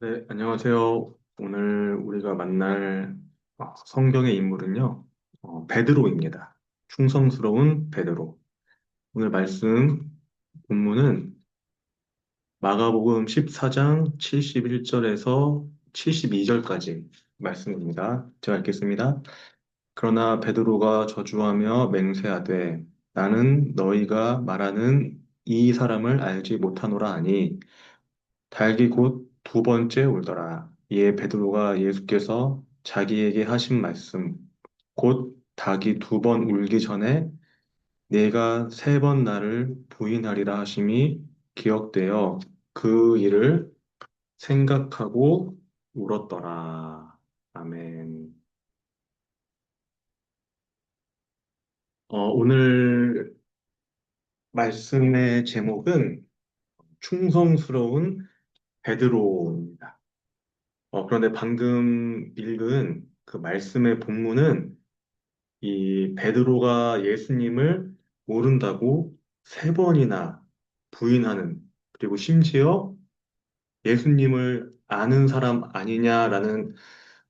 네, 안녕하세요. 오늘 우리가 만날 성경의 인물은요, 베드로입니다. 충성스러운 베드로. 오늘 말씀 본문은 마가복음 14장 71절에서 72절까지 말씀입니다. 제가 읽겠습니다. 그러나 베드로가 저주하며 맹세하되 나는 너희가 말하는 이 사람을 알지 못하노라 하니 닭이 곧 두 번째 울더라. 이에 베드로가 예수께서 자기에게 하신 말씀, 곧 닭이 두 번 울기 전에 내가 세 번 나를 부인하리라 하심이 기억되어 그 일을 생각하고 울었더라. 아멘. 오늘 말씀의 제목은 충성스러운 베드로입니다. 그런데 방금 읽은 그 말씀의 본문은 이 베드로가 예수님을 모른다고 세 번이나 부인하는, 그리고 심지어 예수님을 아는 사람 아니냐라는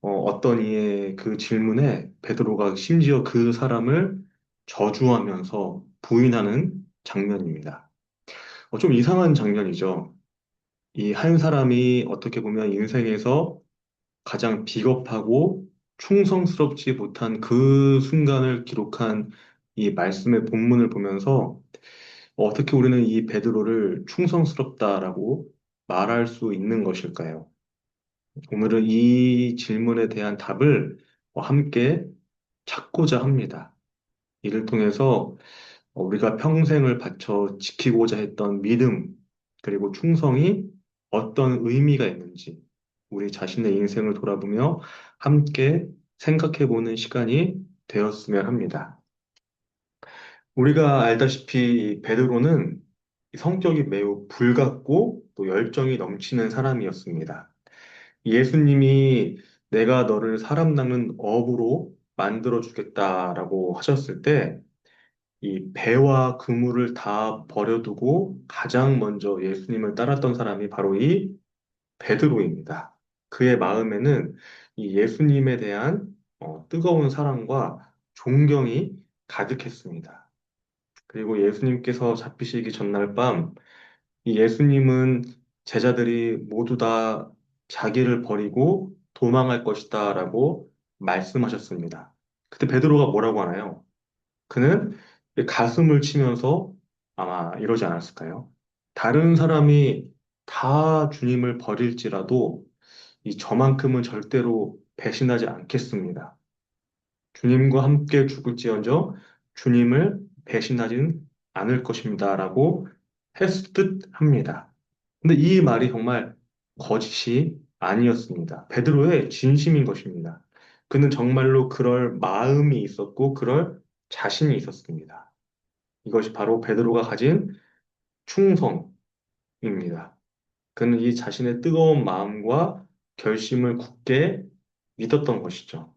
어떤 이의 그 질문에 베드로가 심지어 그 사람을 저주하면서 부인하는 장면입니다. 좀 이상한 장면이죠. 이 한 사람이 어떻게 보면 인생에서 가장 비겁하고 충성스럽지 못한 그 순간을 기록한 이 말씀의 본문을 보면서 어떻게 우리는 이 베드로를 충성스럽다라고 말할 수 있는 것일까요? 오늘은 이 질문에 대한 답을 함께 찾고자 합니다. 이를 통해서 우리가 평생을 바쳐 지키고자 했던 믿음, 그리고 충성이 어떤 의미가 있는지, 우리 자신의 인생을 돌아보며 함께 생각해 보는 시간이 되었으면 합니다. 우리가 알다시피 이 베드로는 성격이 매우 불같고 또 열정이 넘치는 사람이었습니다. 예수님이 내가 너를 사람 낚는 어부로 만들어 주겠다라고 하셨을 때 이 배와 그물을 다 버려두고 가장 먼저 예수님을 따랐던 사람이 바로 이 베드로입니다. 그의 마음에는 이 예수님에 대한 뜨거운 사랑과 존경이 가득했습니다. 그리고 예수님께서 잡히시기 전날 밤, 이 예수님은 제자들이 모두 다 자기를 버리고 도망할 것이다라고 말씀하셨습니다. 그때 베드로가 뭐라고 하나요? 그는 가슴을 치면서 아마 이러지 않았을까요? 다른 사람이 다 주님을 버릴지라도 이 저만큼은 절대로 배신하지 않겠습니다. 주님과 함께 죽을지언정 주님을 배신하지는 않을 것입니다라고 했을 듯 합니다. 근데 이 말이 정말 거짓이 아니었습니다. 베드로의 진심인 것입니다. 그는 정말로 그럴 마음이 있었고 그럴 자신이 있었습니다. 이것이 바로 베드로가 가진 충성입니다. 그는 이 자신의 뜨거운 마음과 결심을 굳게 믿었던 것이죠.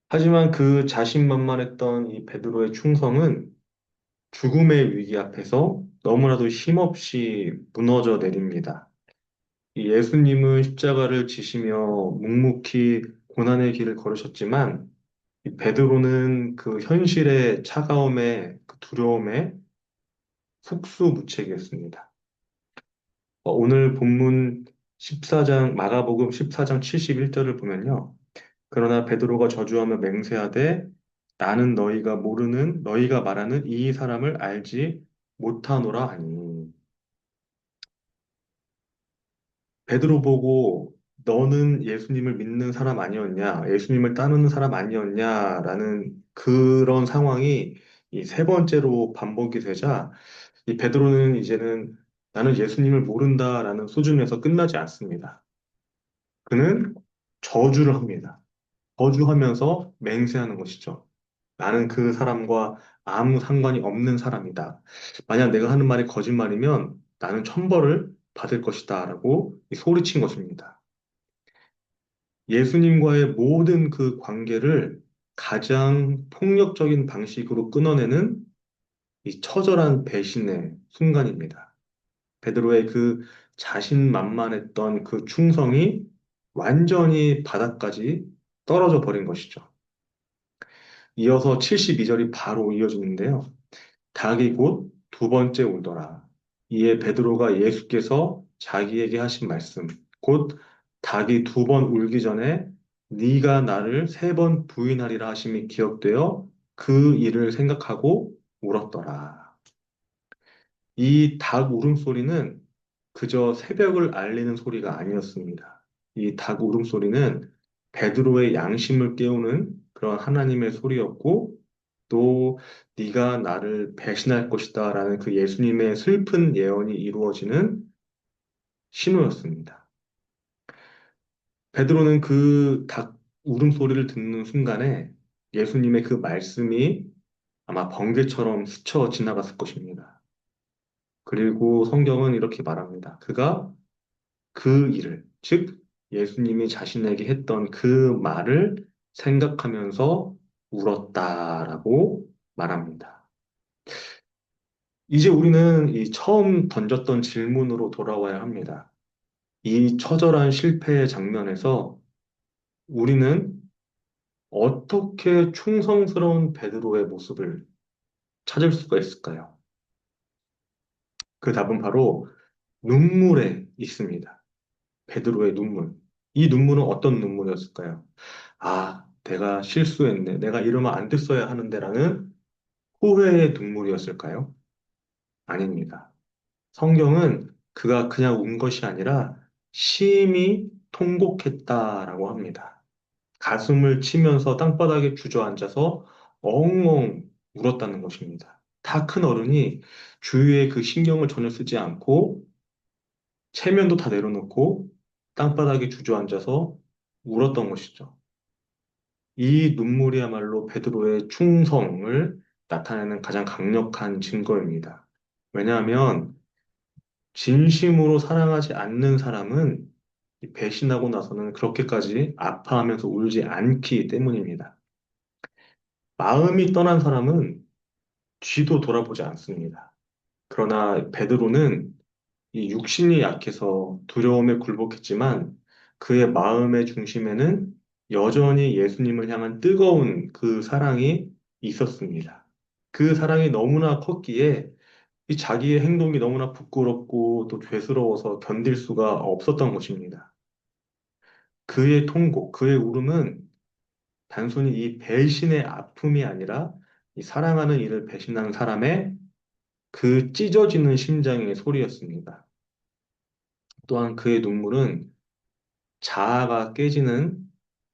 하지만 그 자신만만했던 이 베드로의 충성은 죽음의 위기 앞에서 너무나도 힘없이 무너져 내립니다. 이 예수님은 십자가를 지시며 묵묵히 고난의 길을 걸으셨지만 이 베드로는 그 현실의 차가움에 그 두려움에 속수무책이었습니다. 오늘 본문 14장 마가복음 14장 71절을 보면요. 그러나 베드로가 저주하며 맹세하되 나는 너희가 말하는 이 사람을 알지 못하노라 하니 베드로 보고 너는 예수님을 믿는 사람 아니었냐? 예수님을 따르는 사람 아니었냐라는 그런 상황이 이 세 번째로 반복이 되자 이 베드로는 이제는 나는 예수님을 모른다라는 수준에서 끝나지 않습니다. 그는 저주를 합니다. 저주하면서 맹세하는 것이죠. 나는 그 사람과 아무 상관이 없는 사람이다. 만약 내가 하는 말이 거짓말이면 나는 천벌을 받을 것이다. 라고 소리친 것입니다. 예수님과의 모든 그 관계를 가장 폭력적인 방식으로 끊어내는 이 처절한 배신의 순간입니다. 베드로의 그 자신만만했던 그 충성이 완전히 바닥까지 떨어져 버린 것이죠. 이어서 72절이 바로 이어지는데요. 닭이 곧 두 번째 울더라. 이에 베드로가 예수께서 자기에게 하신 말씀, 곧 닭이 두 번 울기 전에 네가 나를 세 번 부인하리라 하심이 기억되어 그 일을 생각하고 울었더라. 이 닭 울음소리는 그저 새벽을 알리는 소리가 아니었습니다. 이 닭 울음소리는 베드로의 양심을 깨우는 그런 하나님의 소리였고, 또 네가 나를 배신할 것이다라는 그 예수님의 슬픈 예언이 이루어지는 신호였습니다. 베드로는 그 닭 울음소리를 듣는 순간에 예수님의 그 말씀이 아마 번개처럼 스쳐 지나갔을 것입니다. 그리고 성경은 이렇게 말합니다. 그가 그 일을, 즉 예수님이 자신에게 했던 그 말을 생각하면서 울었다라고 말합니다. 이제 우리는 이 처음 던졌던 질문으로 돌아와야 합니다. 이 처절한 실패의 장면에서 우리는 어떻게 충성스러운 베드로의 모습을 찾을 수가 있을까요? 그 답은 바로 눈물에 있습니다. 베드로의 눈물. 이 눈물은 어떤 눈물이었을까요? 아, 내가 실수했네. 내가 이러면 안 됐어야 하는데라는 후회의 눈물이었을까요? 아닙니다. 성경은 그가 그냥 운 것이 아니라 심히 통곡했다라고 합니다. 가슴을 치면서 땅바닥에 주저앉아서 엉엉 울었다는 것입니다. 다 큰 어른이 주위에 그 신경을 전혀 쓰지 않고 체면도 다 내려놓고 땅바닥에 주저앉아서 울었던 것이죠. 이 눈물이야말로 베드로의 충성을 나타내는 가장 강력한 증거입니다. 왜냐하면 진심으로 사랑하지 않는 사람은 이 배신하고 나서는 그렇게까지 아파하면서 울지 않기 때문입니다. 마음이 떠난 사람은 뒤도 돌아보지 않습니다. 그러나 베드로는 이 육신이 약해서 두려움에 굴복했지만 그의 마음의 중심에는 여전히 예수님을 향한 뜨거운 그 사랑이 있었습니다. 그 사랑이 너무나 컸기에 이 자기의 행동이 너무나 부끄럽고 또 죄스러워서 견딜 수가 없었던 것입니다. 그의 통곡, 그의 울음은 단순히 이 배신의 아픔이 아니라 이 사랑하는 이를 배신한 사람의 그 찢어지는 심장의 소리였습니다. 또한 그의 눈물은 자아가 깨지는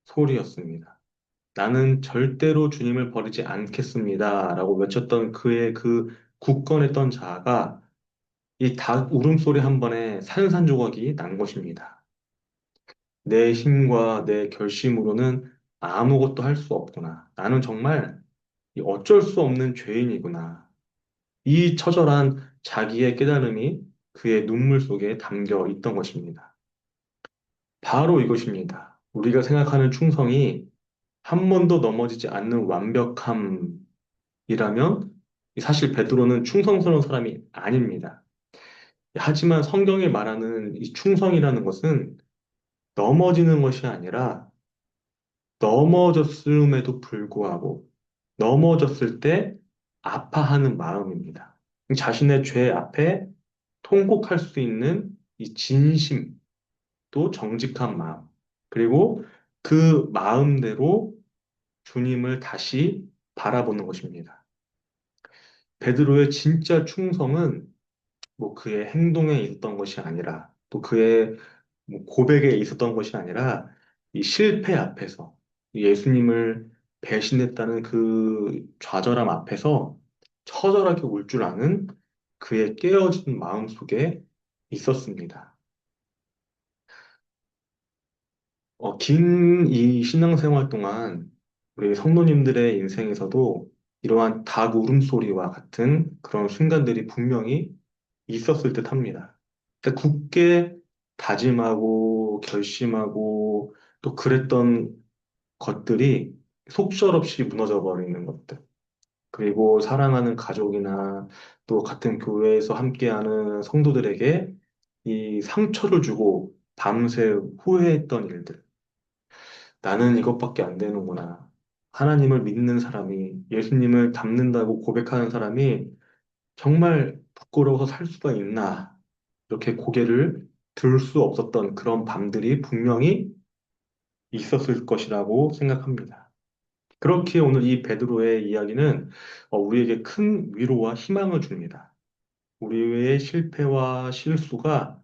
소리였습니다. 나는 절대로 주님을 버리지 않겠습니다. 라고 외쳤던 그의 그 굳건했던 자아가 이 닭 울음소리 한 번에 산산조각이 난 것입니다. 내 힘과 내 결심으로는 아무것도 할 수 없구나. 나는 정말 이 어쩔 수 없는 죄인이구나. 이 처절한 자기의 깨달음이 그의 눈물 속에 담겨 있던 것입니다. 바로 이것입니다. 우리가 생각하는 충성이 한 번도 넘어지지 않는 완벽함이라면 사실 베드로는 충성스러운 사람이 아닙니다. 하지만 성경이 말하는 이 충성이라는 것은 넘어지는 것이 아니라 넘어졌음에도 불구하고 넘어졌을 때 아파하는 마음입니다. 자신의 죄 앞에 통곡할 수 있는 이 진심, 또 정직한 마음, 그리고 그 마음대로 주님을 다시 바라보는 것입니다. 베드로의 진짜 충성은 뭐 그의 행동에 있었던 것이 아니라 또 그의 뭐 고백에 있었던 것이 아니라 이 실패 앞에서 예수님을 배신했다는 그 좌절함 앞에서 처절하게 울 줄 아는 그의 깨어진 마음 속에 있었습니다. 긴 이 신앙생활 동안 우리 성도님들의 인생에서도 이러한 닭 울음소리와 같은 그런 순간들이 분명히 있었을 듯 합니다. 그러니까 굳게 다짐하고 결심하고 또 그랬던 것들이 속절없이 무너져 버리는 것들. 그리고 사랑하는 가족이나 또 같은 교회에서 함께하는 성도들에게 이 상처를 주고 밤새 후회했던 일들. 나는 이것밖에 안 되는구나. 하나님을 믿는 사람이, 예수님을 닮는다고 고백하는 사람이 정말 부끄러워서 살 수가 있나. 이렇게 고개를 들 수 없었던 그런 밤들이 분명히 있었을 것이라고 생각합니다. 그렇게 오늘 이 베드로의 이야기는 우리에게 큰 위로와 희망을 줍니다. 우리의 실패와 실수가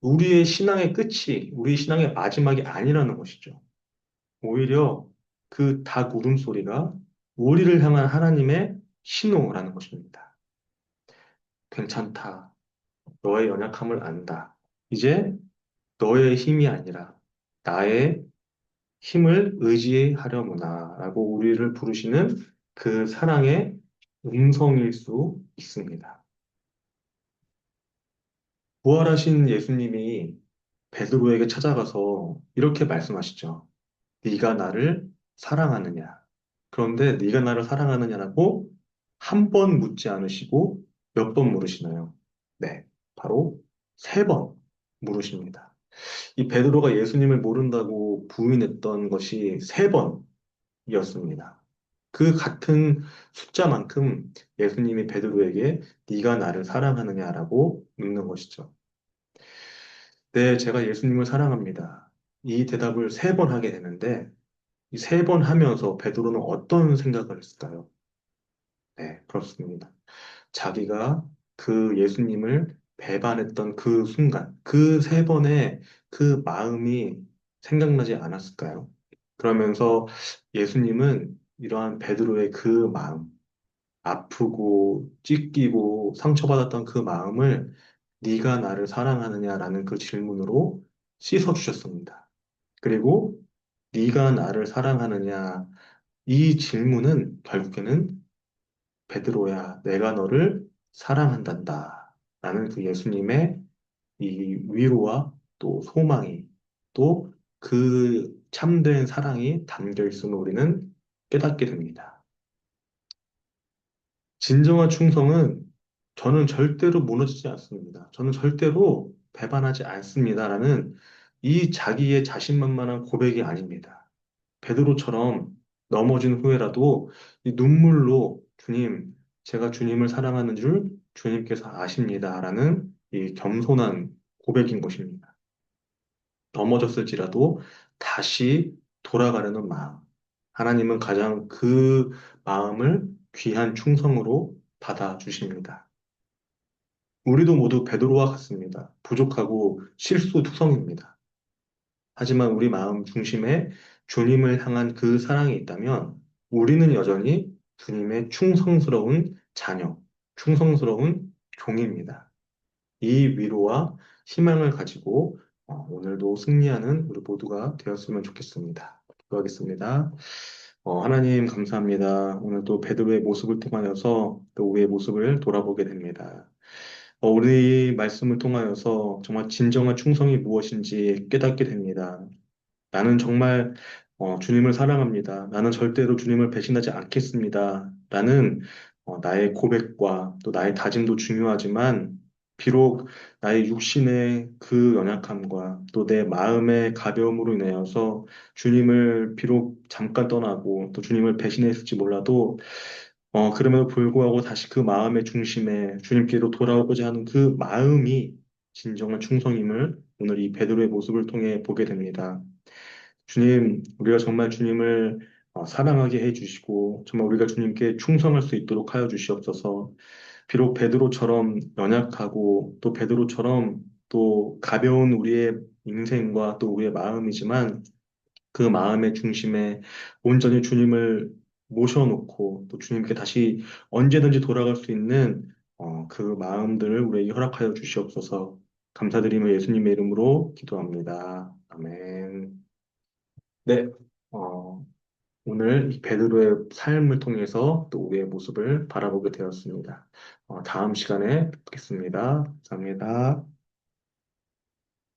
우리의 신앙의 끝이, 우리 신앙의 마지막이 아니라는 것이죠. 오히려 그 닭 울음소리가 우리를 향한 하나님의 신호라는 것입니다. 괜찮다. 너의 연약함을 안다. 이제 너의 힘이 아니라 나의 힘을 의지하려무나 라고 우리를 부르시는 그 사랑의 음성일 수 있습니다. 부활하신 예수님이 베드로에게 찾아가서 이렇게 말씀하시죠. 네가 나를 사랑하느냐? 그런데 네가 나를 사랑하느냐라고 한 번 묻지 않으시고 몇 번 물으시나요? 네, 바로 세 번 물으십니다. 이 베드로가 예수님을 모른다고 부인했던 것이 세 번이었습니다. 그 같은 숫자만큼 예수님이 베드로에게 네가 나를 사랑하느냐라고 묻는 것이죠. 네, 제가 예수님을 사랑합니다. 이 대답을 세 번 하게 되는데 이 세 번 하면서 베드로는 어떤 생각을 했을까요? 네, 그렇습니다. 자기가 그 예수님을 배반했던 그 순간, 그 세 번의 그 마음이 생각나지 않았을까요? 그러면서 예수님은 이러한 베드로의 그 마음, 아프고 찢기고 상처받았던 그 마음을 네가 나를 사랑하느냐라는 그 질문으로 씻어주셨습니다. 그리고 네가 나를 사랑하느냐 이 질문은 결국에는 베드로야, 내가 너를 사랑한단다. 라는 그 예수님의 이 위로와 또 소망이 또 그 참된 사랑이 담겨 있음을 우리는 깨닫게 됩니다. 진정한 충성은 저는 절대로 무너지지 않습니다. 저는 절대로 배반하지 않습니다라는 이 자기의 자신만만한 고백이 아닙니다. 베드로처럼 넘어진 후에라도 이 눈물로 주님, 제가 주님을 사랑하는 줄 주님께서 아십니다라는 이 겸손한 고백인 것입니다. 넘어졌을지라도 다시 돌아가려는 마음. 하나님은 가장 그 마음을 귀한 충성으로 받아주십니다. 우리도 모두 베드로와 같습니다. 부족하고 실수투성입니다. 하지만 우리 마음 중심에 주님을 향한 그 사랑이 있다면 우리는 여전히 주님의 충성스러운 자녀, 충성스러운 종입니다. 이 위로와 희망을 가지고 오늘도 승리하는 우리 모두가 되었으면 좋겠습니다. 기도하겠습니다. 하나님 감사합니다. 오늘 또 베드로의 모습을 통하여서 또 우리의 모습을 돌아보게 됩니다. 우리 말씀을 통하여서 정말 진정한 충성이 무엇인지 깨닫게 됩니다. 나는 정말 주님을 사랑합니다. 나는 절대로 주님을 배신하지 않겠습니다. 라는 나의 고백과 또 나의 다짐도 중요하지만 비록 나의 육신의 그 연약함과 또 내 마음의 가벼움으로 인하여서 주님을 비록 잠깐 떠나고 또 주님을 배신했을지 몰라도 그럼에도 불구하고 다시 그 마음의 중심에 주님께로 돌아오고자 하는 그 마음이 진정한 충성임을 오늘 이 베드로의 모습을 통해 보게 됩니다. 주님, 우리가 정말 주님을 사랑하게 해주시고, 정말 우리가 주님께 충성할 수 있도록 하여 주시옵소서. 비록 베드로처럼 연약하고, 또 베드로처럼 또 가벼운 우리의 인생과 또 우리의 마음이지만, 그 마음의 중심에 온전히 주님을 모셔놓고, 또 주님께 다시 언제든지 돌아갈 수 있는 그 마음들을 우리에게 허락하여 주시옵소서. 감사드리며 예수님의 이름으로 기도합니다. 아멘. 네, 어, 오늘 이 베드로의 삶을 통해서 또 우리의 모습을 바라보게 되었습니다. 다음 시간에 뵙겠습니다. 감사합니다.